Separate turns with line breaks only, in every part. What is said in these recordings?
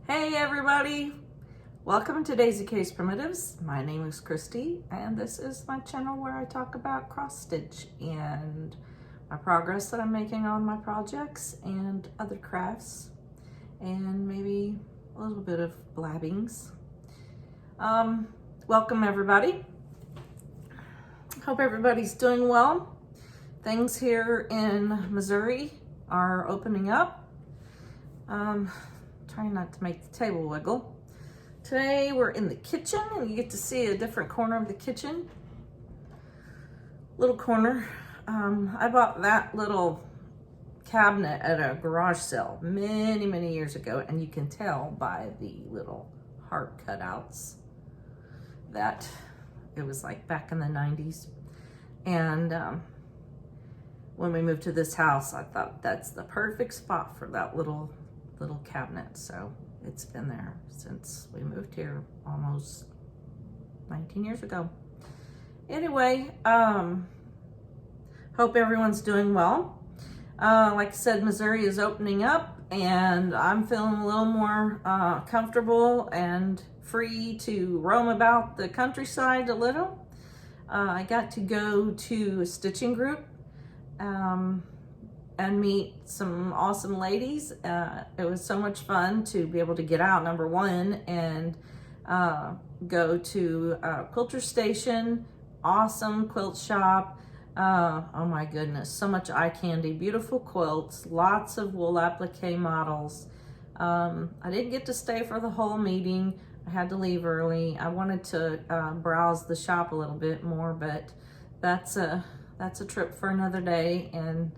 Hey everybody! Welcome to Daisy Case Primitives. My name is Christy and this is my channel where I talk about cross stitch and my progress that I'm making on my projects and other crafts and maybe a little bit of blabbings. Welcome everybody. Hope everybody's doing well. Things here in Missouri are opening up. Trying not to make the table wiggle. Today we're in the kitchen and you get to see a different corner of the kitchen. Little corner. I bought that little cabinet at a garage sale many years ago, and you can tell by the little heart cutouts that it was like back in the 90s. And when we moved to this house, I thought that's the perfect spot for that little cabinet. So it's been there since we moved here almost 19 years ago. Anyway, hope everyone's doing well. Like I said, Missouri is opening up and I'm feeling a little more comfortable and free to roam about the countryside a little. I got to go to a stitching group and meet some awesome ladies. It was so much fun to be able to get out, number one, and go to Quilter Station, awesome quilt shop. Oh my goodness, so much eye candy, beautiful quilts, lots of wool applique models. I didn't get to stay for the whole meeting. I had to leave early. I wanted to browse the shop a little bit more, but that's a trip for another day, and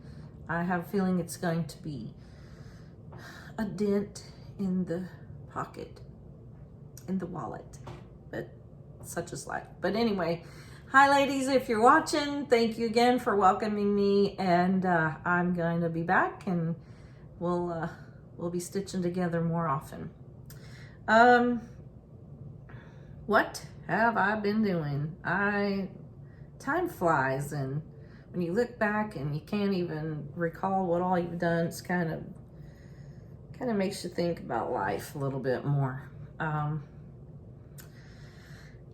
I have a feeling it's going to be a dent in the pocket, in the wallet, but such is life. But anyway, hi ladies, if you're watching, thank you again for welcoming me, and I'm going to be back and we'll be stitching together more often. What have I been doing? Time flies, and when you look back and you can't even recall what all you've done, it's kind of makes you think about life a little bit more.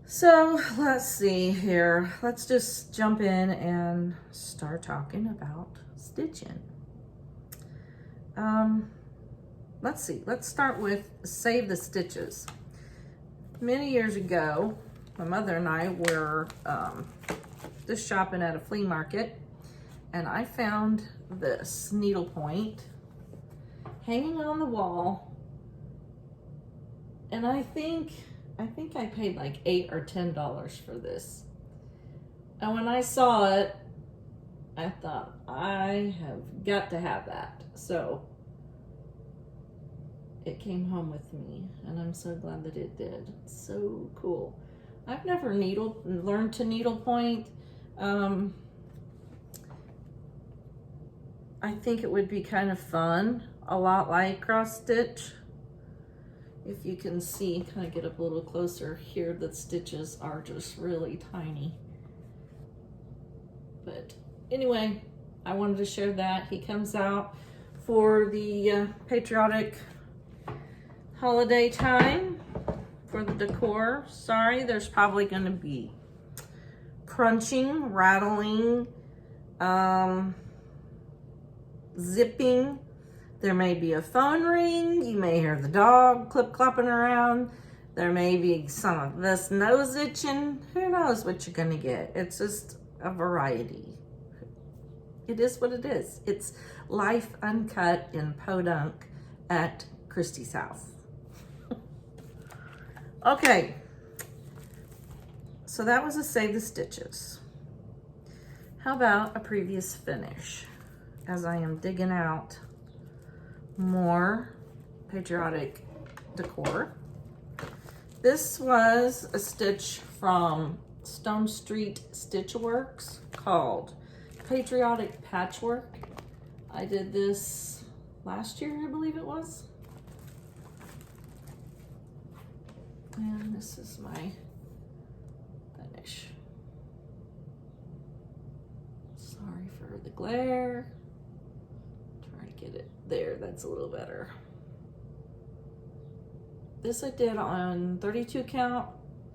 So let's see here. Let's just jump in and start talking about stitching. Let's see. Let's start with Save the Stitches. Many years ago, my mother and I were just shopping at a flea market, and I found this needlepoint hanging on the wall, and I think I paid like $8 or $10 for this. And when I saw it, I thought, I have got to have that. So it came home with me, and I'm so glad that it did. It's so cool. I've never learned to needlepoint. I think it would be kind of fun, a lot like cross stitch. If you can see, kind of get up a little closer here, the stitches are just really tiny. But anyway, I wanted to share that. He comes out for the patriotic holiday time for the decor. Sorry, there's probably going to be crunching, rattling, zipping. There may be a phone ring. You may hear the dog clip-clopping around. There may be some of this nose itching. Who knows what you're gonna get? It's just a variety. It is what it is. It's life uncut in podunk at Christy's house. Okay, so that was a Save the Stitches. How about a previous finish? As I am digging out more patriotic decor. This was a stitch from Stone Street Stitch Works called Patriotic Patchwork. I did this last year, I believe it was. And this is my finish. Sorry for the glare. Try to get it there, that's a little better. This I did on 32 count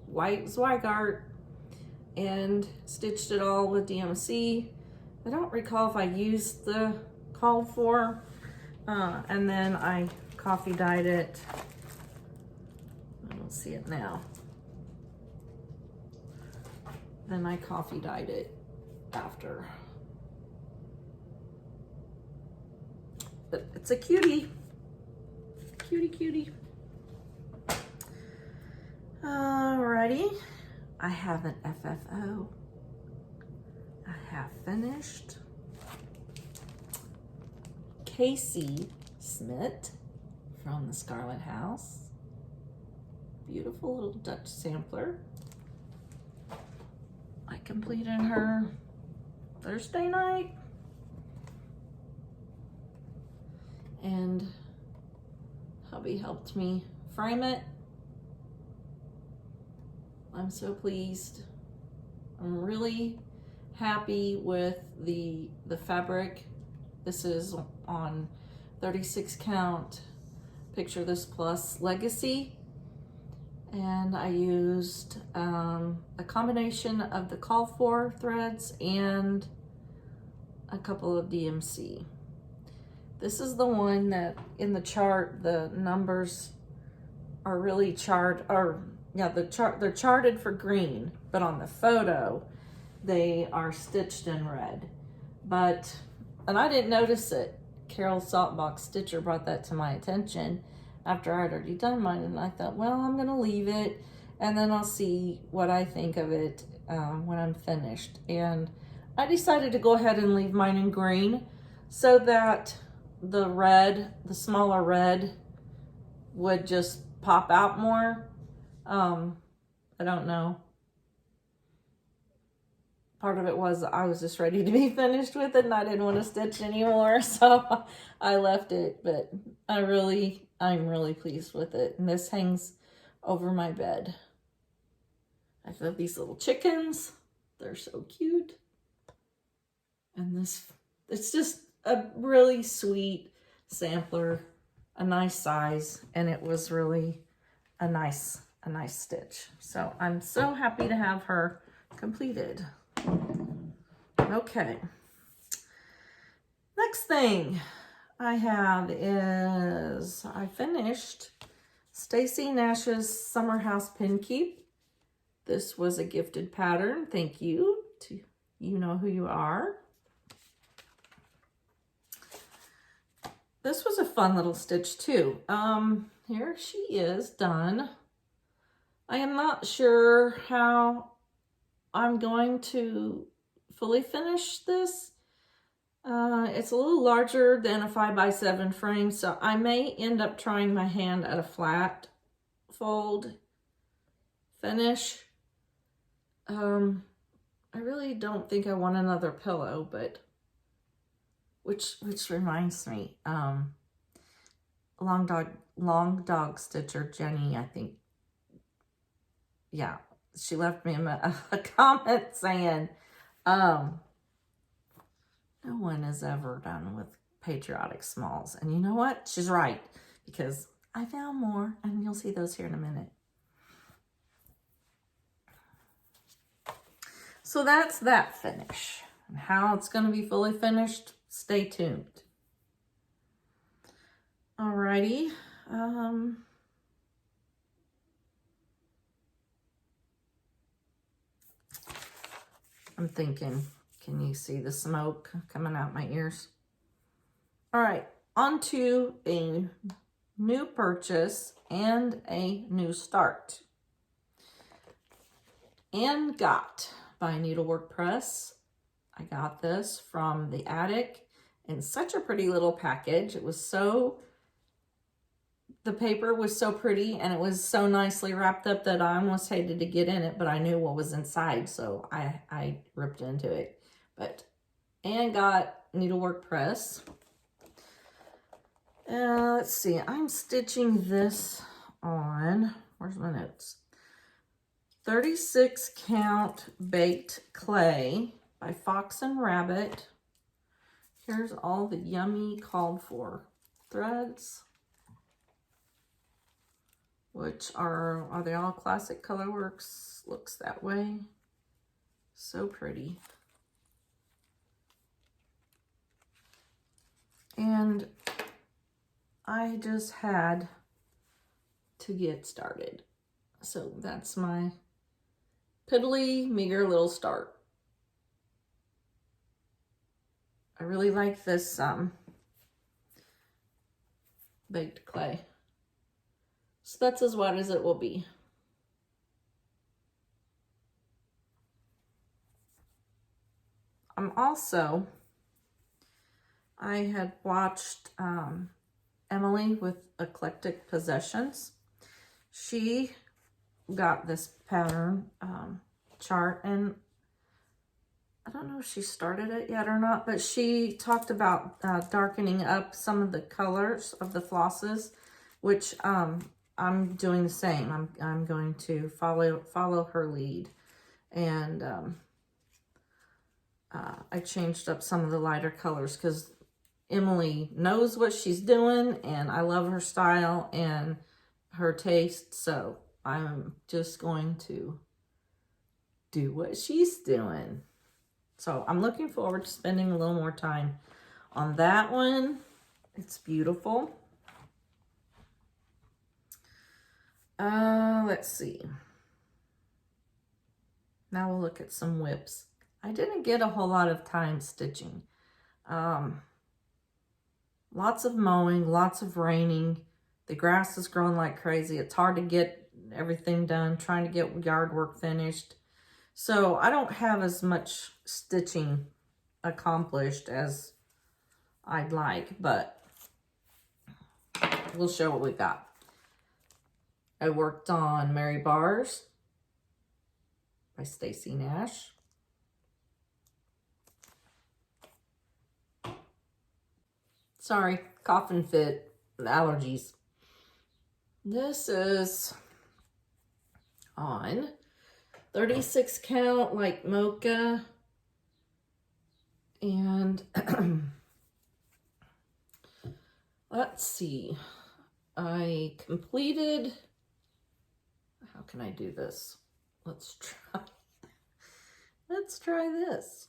white Zweigart and stitched it all with DMC. I don't recall if I used the called for, and then I coffee dyed it. I don't see it now. Then I coffee dyed it after. But it's a cutie. Cutie, cutie. Alrighty. I have an FFO. I have finished. Casey Smith from the Scarlet House. Beautiful little Dutch sampler. I completed her Thursday night. And hubby helped me frame it. I'm so pleased. I'm really happy with the fabric. This is on 36 count Picture This Plus Legacy. And I used a combination of the call for threads and a couple of DMC. This is the one that in the chart, the numbers are really they're charted for green, but on the photo, they are stitched in red. And I didn't notice it. Carol Saltbox Stitcher brought that to my attention after I'd already done mine, and I thought, well, I'm gonna leave it, and then I'll see what I think of it when I'm finished. And I decided to go ahead and leave mine in green so that the red, the smaller red, would just pop out more. I don't know. Part of it was I was just ready to be finished with it and I didn't want to stitch anymore, so I left it, but I'm really pleased with it. And this hangs over my bed. I have these little chickens. They're so cute. And it's just a really sweet sampler, a nice size, and it was really a nice stitch. So I'm so happy to have her completed. Okay. Next thing I have is I finished Stacy Nash's Summer House Pin Keep. This was a gifted pattern. Thank you to you know who you are. This was a fun little stitch too. Here she is done. I am not sure how I'm going to fully finish this. It's a little larger than a 5x7 frame, so I may end up trying my hand at a flat fold finish. I really don't think I want another pillow, but which reminds me, long dog stitcher Jenny, I think, yeah, she left me a comment saying, no one is ever done with patriotic smalls. And you know what? She's right, because I found more, and you'll see those here in a minute. So that's that finish. And how it's going to be fully finished, stay tuned. Alrighty. I'm thinking, can you see the smoke coming out my ears? All right, on to a new purchase and a new start. And got by Needlework Press. I got this from the attic in such a pretty little package. It was so, the paper was so pretty and it was so nicely wrapped up that I almost hated to get in it, but I knew what was inside, so I ripped into it. And got Needlework Press. Let's see, I'm stitching this on, where's my notes? 36 count baked clay by Fox and Rabbit. Here's all the yummy called for threads. which are they all classic colorworks? Looks that way. So pretty. And I just had to get started. So that's my piddly, meager little start. I really like this baked clay. So that's as wet as it will be. I had watched Emily with Eclectic Possessions. She got this pattern chart, and I don't know if she started it yet or not, but she talked about darkening up some of the colors of the flosses, which I'm doing the same. I'm going to follow her lead, and I changed up some of the lighter colors because Emily knows what she's doing, and I love her style and her taste, so I'm just going to do what she's doing. So I'm looking forward to spending a little more time on that one. It's beautiful. Let's see. Now we'll look at some whips. I didn't get a whole lot of time stitching. Lots of mowing, lots of raining. The grass is growing like crazy. It's hard to get everything done, trying to get yard work finished. So I don't have as much stitching accomplished as I'd like, but we'll show what we got. I worked on Mary Bars by Stacy Nash. Sorry, cough and fit, allergies. This is on 36 count, like mocha. And let's see. I completed, how can I do this? Let's try this.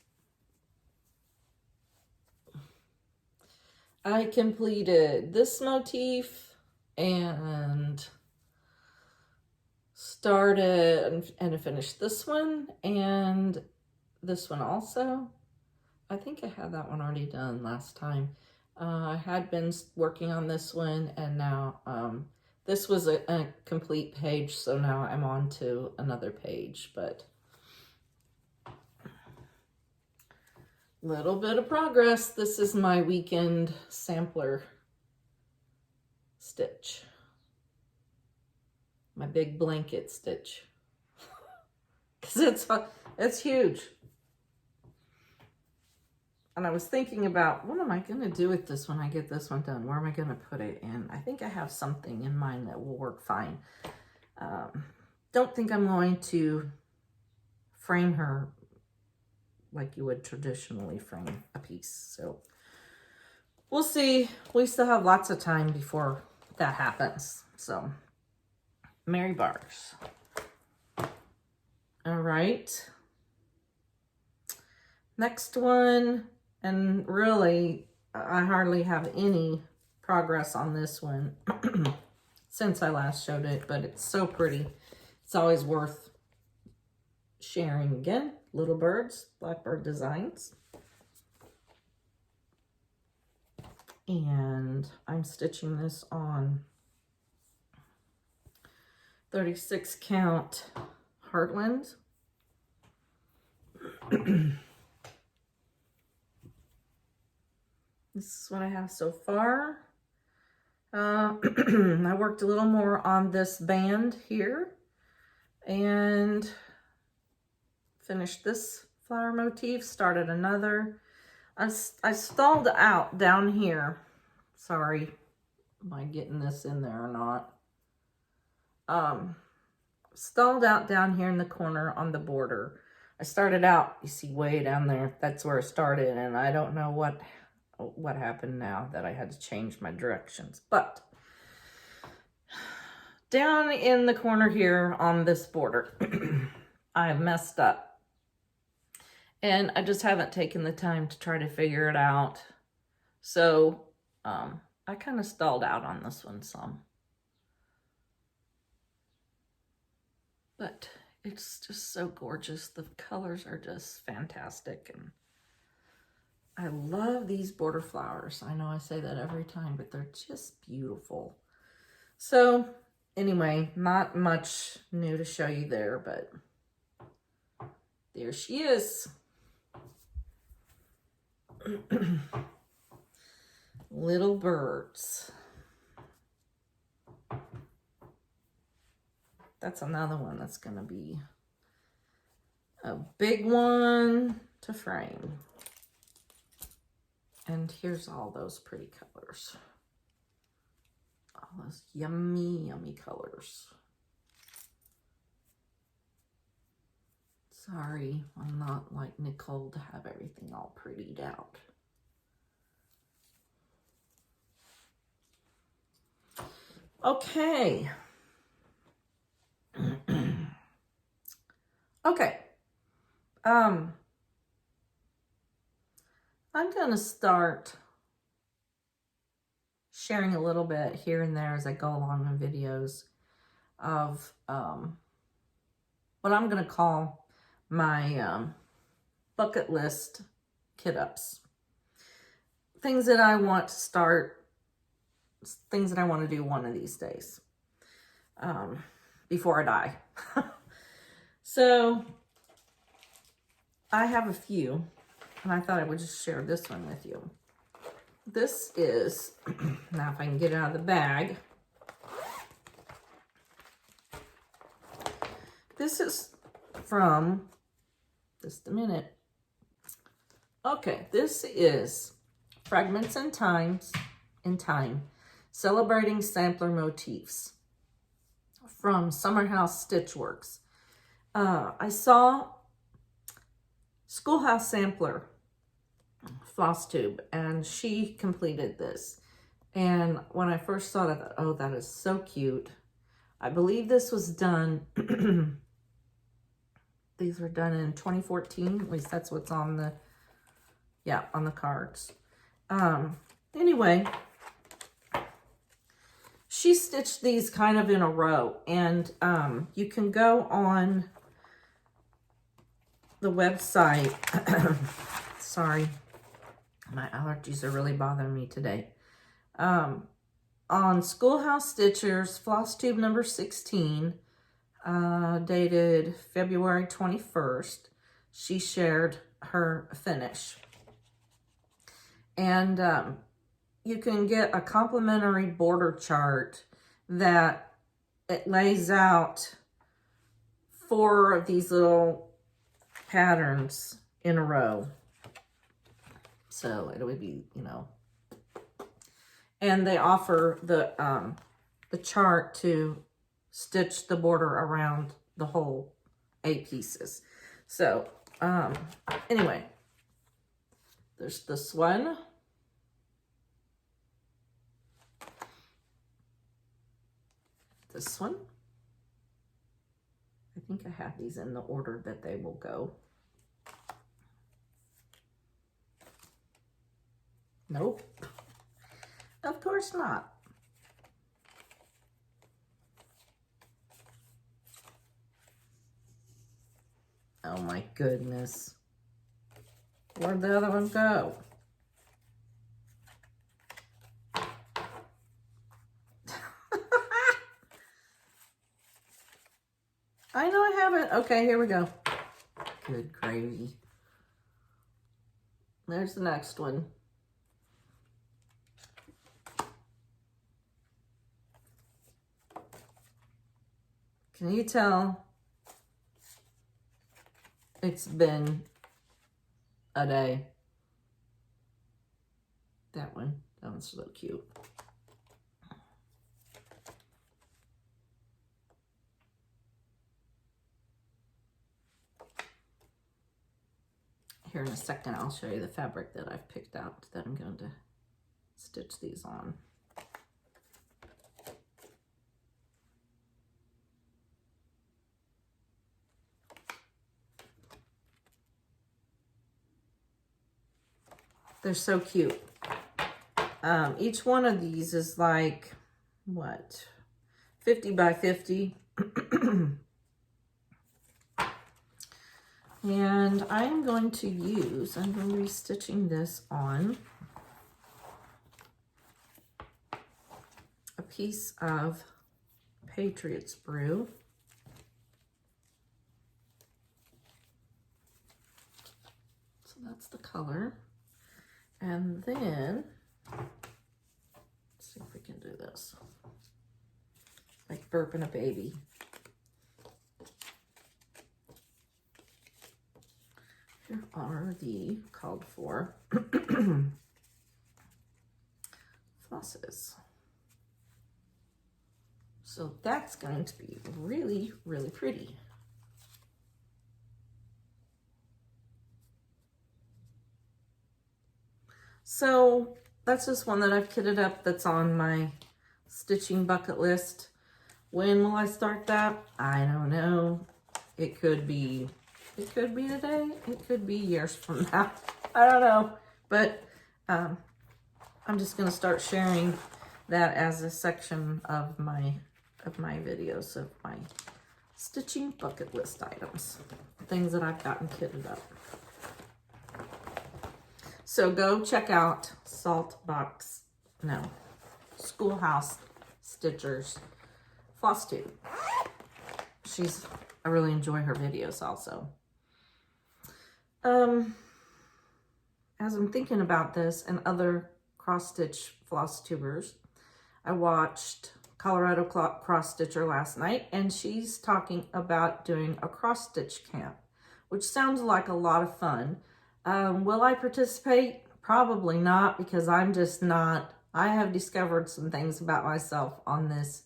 I completed this motif and started and finished this one and this one also. I think I had that one already done last time. I had been working on this one, and now this was a complete page, so now I'm on to another page, but little bit of progress. This is my weekend sampler stitch. My big blanket stitch. Because it's huge. And I was thinking about, what am I going to do with this when I get this one done? Where am I going to put it? And I think I have something in mind that will work fine. Don't think I'm going to frame her like you would traditionally frame a piece. So we'll see. We still have lots of time before that happens. So Mary Bars. All right. Next one, and really I hardly have any progress on this one since I last showed it, but it's so pretty. It's always worth sharing again. Little Birds, Blackbird Designs. And I'm stitching this on 36 count Heartland. This is what I have so far. I worked a little more on this band here and finished this flower motif, started another. I stalled out down here. Sorry, am I getting this in there or not? Stalled out down here in the corner on the border. I started out, you see, way down there. That's where I started, and I don't know what happened now that I had to change my directions. But down in the corner here on this border, I have messed up. And I just haven't taken the time to try to figure it out. So I kind of stalled out on this one some. But it's just so gorgeous. The colors are just fantastic. And I love these border flowers. I know I say that every time, but they're just beautiful. So anyway, not much new to show you there, but there she is. Little birds. That's another one that's going to be a big one to frame. And here's all those pretty colors. All those yummy, yummy colors. Sorry, I'm not like Nicole to have everything all prettied out. Okay. Okay. I'm going to start sharing a little bit here and there as I go along in videos of what I'm going to call my bucket list kit-ups. Things that I want to start, things that I want to do one of these days before I die. So I have a few, and I thought I would just share this one with you. This is, now if I can get it out of the bag, this is from, just a minute. Okay, this is Fragments in Time, Celebrating Sampler Motifs from Summerhouse Stitchworks. I saw Schoolhouse Sampler, FlossTube, and she completed this. And when I first saw it, I thought, oh, that is so cute. I believe this was done, these were done in 2014, at least that's what's on the, yeah, on the cards. Anyway, she stitched these kind of in a row, and you can go on the website. Sorry, my allergies are really bothering me today. On Schoolhouse Stitchers, FlossTube number 16, dated February 21st, she shared her finish. And you can get a complimentary border chart that it lays out 4 of these little patterns in a row. So it would be, you know, and they offer the chart to stitch the border around the whole 8 pieces. So anyway, there's this one. This one. I think I have these in the order that they will go. Nope. Of course not. Oh my goodness. Where'd the other one go? I know I haven't. Okay, here we go. Good gravy. There's the next one. Can you tell it's been a day? That one's so cute. Here in a second, I'll show you the fabric that I've picked out that I'm going to stitch these on. They're so cute. Each one of these is like, what, 50 by 50. And I'm going to be stitching this on a piece of Patriots Brew. So that's the color. And then, let's see if we can do this. Like burping a baby. Here are the called for flosses. So that's going to be really, really pretty. So that's just one that I've kitted up that's on my stitching bucket list. When will I start that? I don't know. It could be today. It could be years from now. I don't know. But I'm just going to start sharing that as a section of my videos of my stitching bucket list items. Things that I've gotten kitted up. So go check out Schoolhouse Stitchers FlossTube. I really enjoy her videos also. As I'm thinking about this and other cross-stitch floss tubers, I watched Colorado Cross Stitcher last night, and she's talking about doing a cross-stitch camp, which sounds like a lot of fun. Will I participate? Probably not, because I'm just not. I have discovered some things about myself on this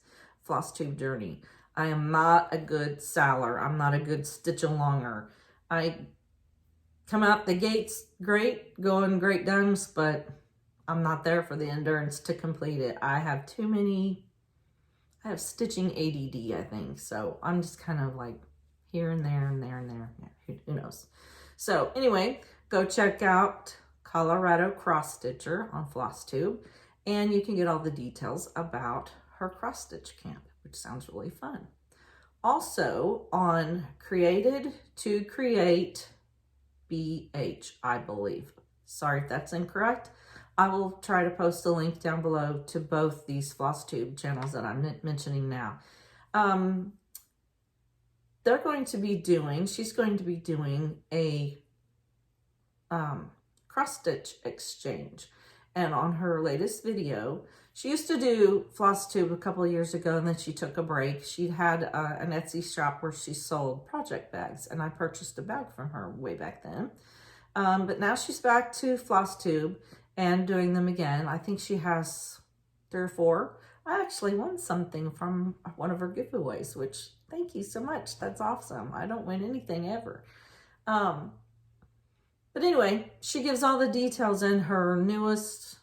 FlossTube journey. I am not a good saller. I'm not a good stitch-alonger. I come out the gates great, going great guns, but I'm not there for the endurance to complete it. I have stitching ADD, I think. So I'm just kind of like here and there and there and there. Yeah, who knows? So anyway, go check out Colorado Cross Stitcher on FlossTube, and you can get all the details about her cross stitch camp, which sounds really fun. Also on Created to Create BH, I believe. Sorry if that's incorrect. I will try to post a link down below to both these FlossTube channels that I'm mentioning now. She's going to be doing a cross stitch exchange. And on her latest video, she used to do FlossTube a couple of years ago, and then she took a break. She had an Etsy shop where she sold project bags, and I purchased a bag from her way back then. But now she's back to FlossTube and doing them again. I think she has 3 or 4. I actually won something from one of her giveaways, which thank you so much. That's awesome. I don't win anything ever. But anyway, she gives all the details in her newest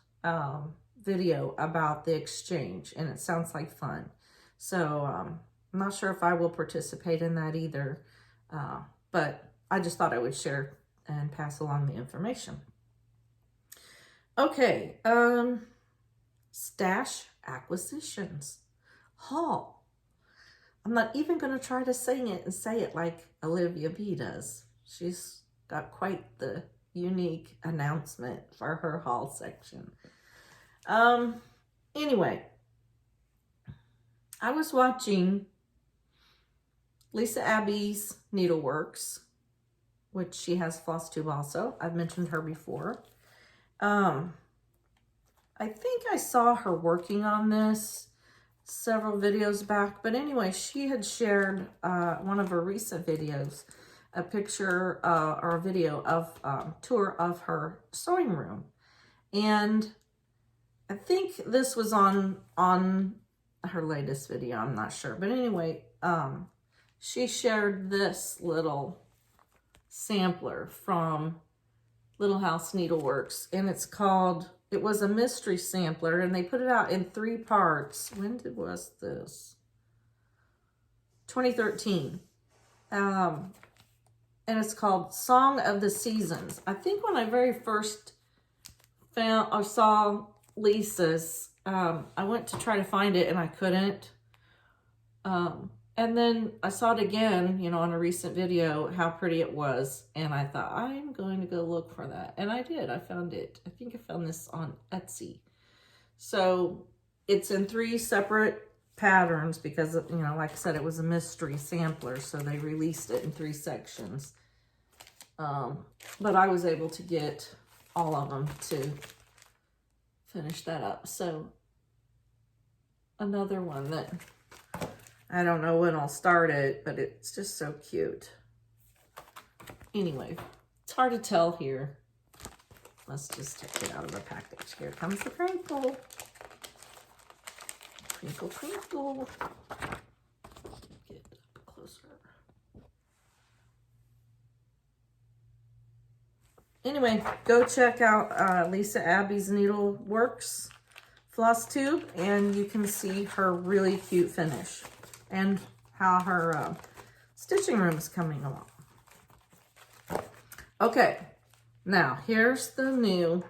video about the exchange, and it sounds like fun. So I'm not sure if I will participate in that either, but I just thought I would share and pass along the information. Okay, stash acquisitions haul. I'm not even going to try to sing it and say it like Olivia B does. She's got quite the unique announcement for her haul section. Anyway, I was watching Lisa Abbey's Needleworks, which she has FlossTube also. I've mentioned her before. I think I saw her working on this several videos back, but anyway, she had shared one of her recent videos, a picture or a video of tour of her sewing room. And I think this was on her latest video, I'm not sure. But anyway, she shared this little sampler from Little House Needleworks, and it's called, it was a mystery sampler, and they put it out in 3 parts. When was this? 2013. And it's called Song of the Seasons. I think when I very first found or saw Lisa's. I went to try to find it and I couldn't. And then I saw it again, you know, on a recent video, how pretty it was. And I thought, I'm going to go look for that. And I did. I found it. I think I found this on Etsy. So it's in 3 separate patterns because, you know, like I said, it was a mystery sampler. So they released it in 3 sections. But I was able to get all of them to finish that up. So another one that I don't know when I'll start it, but it's just so cute. Anyway, it's hard to tell here. Let's just take it out of the package. Here comes the crinkle. Crinkle, crinkle. Get up closer. Anyway, go check out Lisa Abbey's Needleworks FlossTube, and you can see her really cute finish and how her stitching room is coming along. Okay, now here's the new.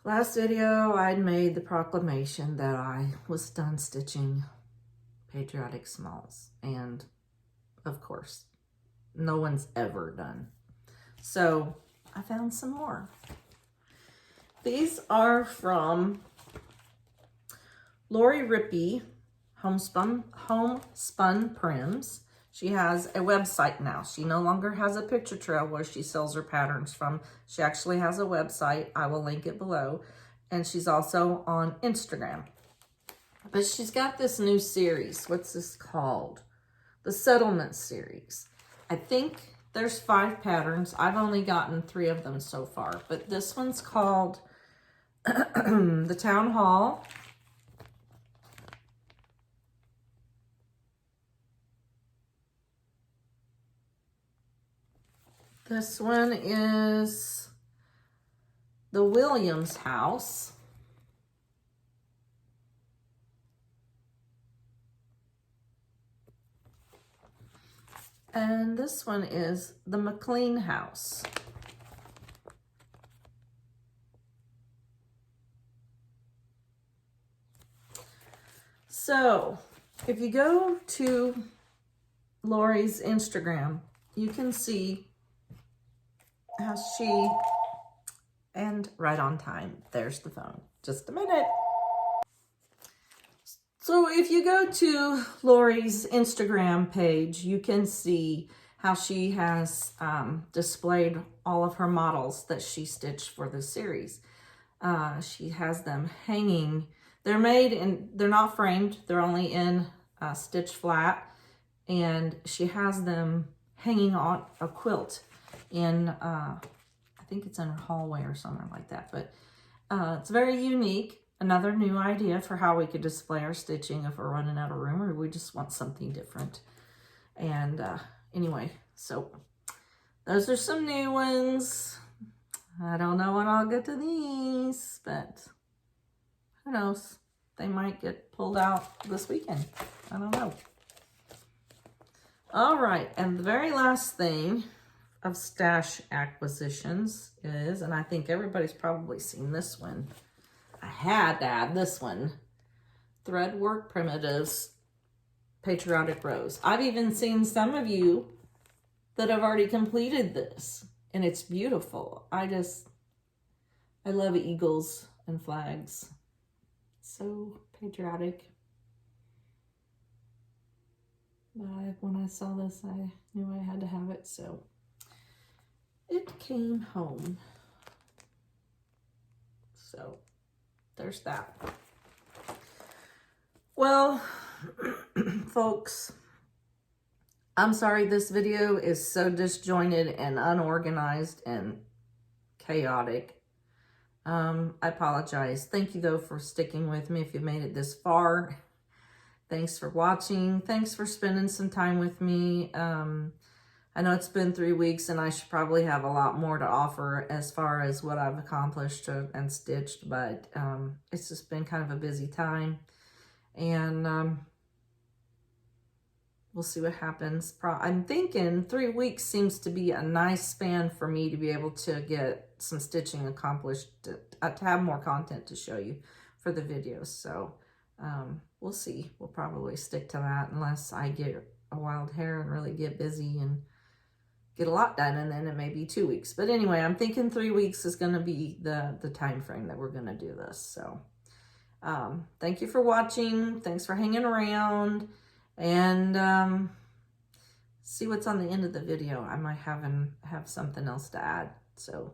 Last video I'd made the proclamation that I was done stitching patriotic smalls, and of course no one's ever done. So I found some more. These are from Rippey, Homespunprims. She has a website now. She no longer has a picture trail where she sells her patterns from. She actually has a website. I will link it below. And she's also on Instagram. But she's got this new series. What's this called? The Settlement Series. I think there's 5 patterns. I've only gotten 3 of them so far. But this one's called the Town Hall. This one is the Williams house. And this one is the McLean house. So if you go to Lori's Instagram, you can see how she, and right on time, there's the phone. Just a minute. So if you go to Lori's Instagram page, you can see how she has displayed all of her models that she stitched for the series. She has them hanging. They're made in, they're not framed. They're only in stitch flat. And she has them hanging on a quilt in, I think it's in her hallway or something like that. But it's very unique. Another new idea for how we could display our stitching if we're running out of room or we just want something different. And anyway, so those are some new ones. I don't know when I'll get to these, but who knows? They might get pulled out this weekend. I don't know. All right, and the very last thing of stash acquisitions is, and I think everybody's probably seen this one. I had to add this one. Threadwork Primitives Patriotic Rose. I've even seen some of you that have already completed this, and it's beautiful. I love eagles and flags. So patriotic. But when I saw this, I knew I had to have it, so it came home. So there's that. Well, folks, I'm sorry this video is so disjointed and unorganized and chaotic. I apologize. Thank you, though, for sticking with me if you made it this far. Thanks for watching. Thanks for spending some time with me. I know it's been 3 weeks and I should probably have a lot more to offer as far as what I've accomplished and stitched, but it's just been kind of a busy time. And we'll see what happens. I'm thinking 3 weeks seems to be a nice span for me to be able to get some stitching accomplished, to have more content to show you for the videos. So we'll see. We'll probably stick to that unless I get a wild hair and really get busy and get a lot done, and then it may be 2 weeks. But anyway, I'm thinking 3 weeks is going to be the time frame that we're going to do this. So thank you for watching. Thanks for hanging around, and see what's on the end of the video. I might have something else to add. So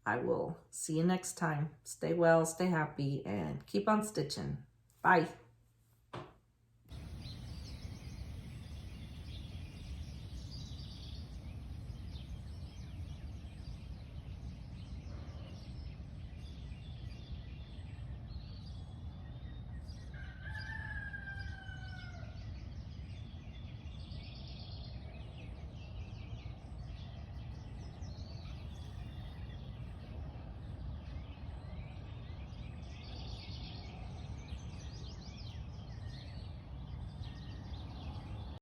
I will see you next time. Stay well, stay happy, and keep on stitching. Bye.